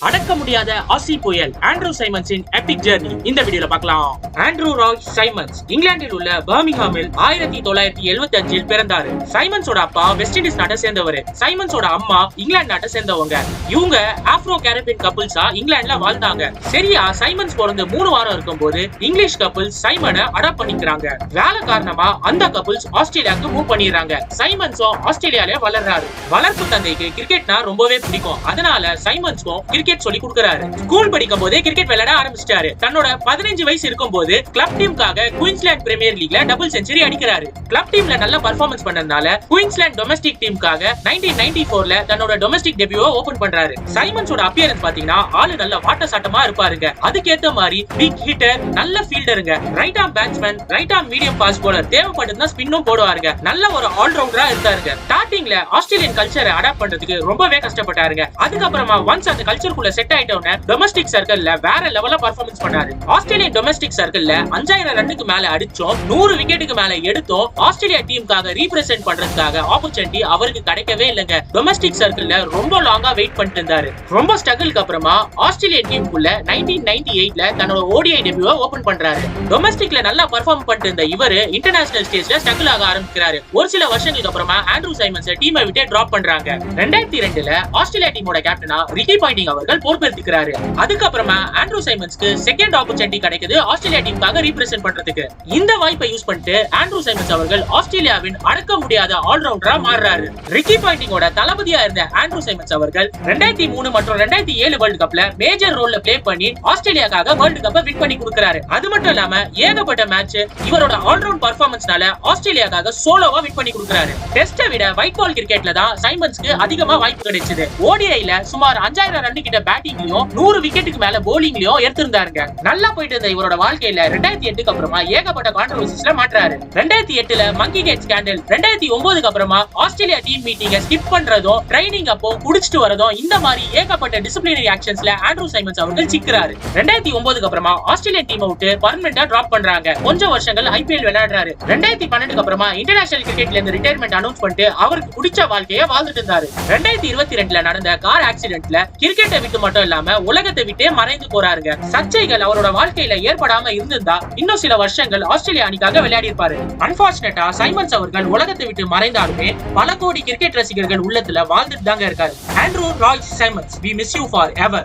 அடக்க முடியாத ஆசி புயல் ஆண்ட்ரூ சைமன்ஸின் எபிக் ஜர்னி இந்த வீடியோல பார்க்கலாம். ஆண்ட்ரூ ராய் சைமன்ஸ் இங்கிலாந்தில் உள்ள பர்மிங்ஹாமில் 1975 பிறந்தாரு. சைமன்ஸோட அப்பா வெஸ்ட் இண்டீஸ் நாட்டை சேர்ந்தவர். சைமன்ஸோட அம்மா இங்கிலாந்து நாட்டை சேர்ந்தவங்க. இவங்க ஆப்ரோ கேரபியன் கப்புள்ஸா இங்கிலாந்துல வாழ்ந்தாங்க. சரியா சைமன்ஸ் பிறந்து 3 வாரம் இருக்கும்போது இங்கிலீஷ் கப்புள்ஸ் சைமனை அடாப்ட் பண்ணிக்கிறாங்க. வேலை காரணமா அந்த கப்புள்ஸ் ஆஸ்திரேலியாவுக்கு மூவ் பண்ணிடுறாங்க. சைமன்ஸும் ஆஸ்திரேலியால வளர்றாரு. வளர்ப்பு தந்தைக்கு கிரிக்கெட்னா ரொம்பவே பிடிக்கும். அதனால சைமன்ஸ்க்கும் கிரிக்கெட் சொல்லி கொடுக்கறாரு. ஸ்கூல் படிக்கும் போதே கிரிக்கெட் விளையாட ஆரம்பிச்சிட்டாரு. தன்னோட 15 வயசு இருக்கும்போது கிளப் டீமுக்காக குயின்ஸ்லாந்து பிரீமியர் லீக்ல டபுள் செஞ்சுரி அடிக்கிறாரு. கிளப் டீம்ல நல்ல பெர்ஃபார்மன்ஸ் பண்ணதுனால குயின்ஸ்லாந்து டொமஸ்டிக் டீமுக்காக 1994ல தன்னோட டொமஸ்டிக் டெபியூவை ஓபன் பண்றாரு. சைமன்ஸோட அப்பியரன்ஸ் பாத்தீங்கன்னா ஆளு நல்ல வாட்ட சாட்டமா இருப்பாருங்க. அதுக்கேத்த மாதிரி பிக் ஹிட்டர், நல்ல ஃபீல்டருங்க, right arm batsman, right arm medium fast bowler, தேவைப்பட்டதுன்னா ஸ்பின்னும் போடுவாருங்க. நல்ல ஒரு ஆல்ரவுண்டரா இருந்தாருங்க. ஸ்டார்டிங்ல ஆஸ்திரேலியன் கல்ச்சரை அடாப்ட் பண்றதுக்கு ரொம்பவே கஷ்டப்பட்டாருங்க. அதுக்கப்புறமா ஒன்ஸ் அந்த கல்ச்சருக்குள்ள செட் ஆயிட்டோன்னு டொமஸ்டிக் சர்க்கிள்ல வேற லெவல்ல பெர்ஃபார்மன்ஸ் பண்ணாரு. ஆஸ்திரேலியன் டொமஸ்டிக் சர்க்கிள்ல 5000 ரன்னுக்கு மேல அடிச்சோம், 100 விக்கெட்டுக்கு மேல எடுத்தோம். ஆஸ்திரேலியா டீமுக்காக ரீப்ரசென்ட் பண்றதுக்காக ஆப்பர்ச்சுனிட்டி அவருக்கு கிடைக்கவே இல்லைங்க. டொமஸ்டிக் சர்க்கிள்ல ரொம்ப லாங்கா வெயிட் பண்ணிட்டு இருந்தாரு. ரொம்ப ஸ்ட்ரகிள்க்கு அப்புறமா ஆஸ்திரேலியன் டீமுக்குள்ள 1998ல தன்னோட ஓடிஐ டெபியூவை ஓபன் பண்றாரு. டொமஸ்டிக்ல நல்லா பெர்ஃபார்ம் பண்ணிட்டு இருந்த இவரு இன்டர்நேஷனல் ஸ்டேஜ்ல ஸ்ட்ரகிள் ஆக ஆரம்பிக்கிறாரு. ஒரு சில வருஷங்களுக்கு அப்புறமா ஆண்ட்ரூ சைமன்ஸ் டீமை விட்டு டிராப் பண்றாங்க. 2002ல ஆஸ்திரேலியா டீமோட கேப்டனா ரிக்கி பாயிண்டிங் அவர்கள் பொறுப்பேற்றுக்கிறாரு. அதுக்கப்புறமா ஆண்ட்ரூ சைமன்ஸ்க்கு செகண்ட் ஆப்பர்ச்சுனிட்டி கிடைக்குது ஆஸ்திரேலியா டீமுக்காக ரீப்ரசென்ட் பண்றதுக்கு. இந்த வாய்ப்பை யூஸ் பண்ணிட்டு ஆண்ட்ரூ சைமன்ஸ் அவர்கள் ஆஸ்திரேலியாவின் அடக்க முடியாத ஆல்ரவுண்டரா மாறுறாரு. ரிக்கி பாயிண்டிங்கோட தளபதியா இருந்த ஆண்ட்ரூ சைமன்ஸ் அவர்கள் 2003 மற்றும் 2007 வேர்ல்ட் கப்ல மேஜர் ரோல்ல பிளே பண்ணி ஆஸ்திரேலியாக்காக வேர்ல்ட் கப்பை வின் பண்ணி கொடுக்கறாரு. அது மட்டும் இல்லாம ஏகப்பட்ட மேட்ச் இவரோட ஆல்ரவுண்ட் பெர்ஃபார்மன்ஸ்னால ஆஸ்திரேலியாக்காக சோலோவா வின் பண்ணி கொடுக்கறாரு. டெஸ்டை விட ஒயிட் பால் கிரிக்கெட்ல தான் சைமன்ஸ்க்கு அதிகமா வாய்ப்பு கிடைச்சது. ஓடிஐல சுமார் 5000 ரன் கிட்ட பேட்டிங்லயும் 100 விக்கெட்டுக்கு மேல போலிங்லயும் எடுத்திருந்தாருங்க. நல்லா போயிட்டு இருந்த இவரோட வாழ்க்கையில 2008க்கு அப்புறமா ஏகப்பட்ட கான்ட்ரோவர்சிஸ்ல மாட்டாரு. 2008ல மங்கி கேட் ஸ்கேண்டல், 2009க்கு அப்புறமா ஆஸ்திரேலியா டீம் மீட்டிங்க ஸ்கிப் பண்றதும், ட்ரைனிங் அப்போ குடிச்சிட்டு வரதும், இந்த மாதிரி ஏகப்பட்ட டிசிப்ளினரி ஆக்ஷன்ஸ்ல ஆண்ட்ரூ சைமன்ஸ் அவர்கள் சிக்கிறாரு. 2009க்கு அப்புறமா ஆஸ்திரேலியன் டீமை விட்டு பர்மனெண்டா டிராப் பண்றாங்க. கொஞ்சம் வருஷங்கள் ஐபிஎல் விளையாடுறாரு. 2012க்கு அப்புறமா இன்டர்நேஷனல் கிரிக்கெட்ல இருந்து ரிட்டையர்மெண்ட் அனௌன்ஸ் பண்ணிட்டு அவருக்கு பிடிச்ச வாழ்க்கையை வாழ்ந்துட்டு இருந்தாரு. 2022ல நடந்த கார் ஆக்சிடென்ட்ல கிரிக்கெட்டை விட்டு மட்டும் இல்லாம உலகத்தை விட்டே மறைந்து போறாருங்க. சர்ச்சைகள் அவரோட வாழ்க்கையில ஏற்படாம இருந்திருந்தா இன்னும் சில வருஷங்கள் ஆஸ்திரேலியா அணிக்காக விளையாடி இருப்பாரு. அன்பார்ச்சுனேட்டா சைமன்ஸ் அவர்கள் உலகத்தை விட்டு மறைந்தாலுமே பல கோடி கிரிக்கெட் ரசிகர்கள் உள்ளத்துல வாழ்ந்துட்டு தாங்க இருக்காரு. Andrew Roy Symonds, we miss you forever.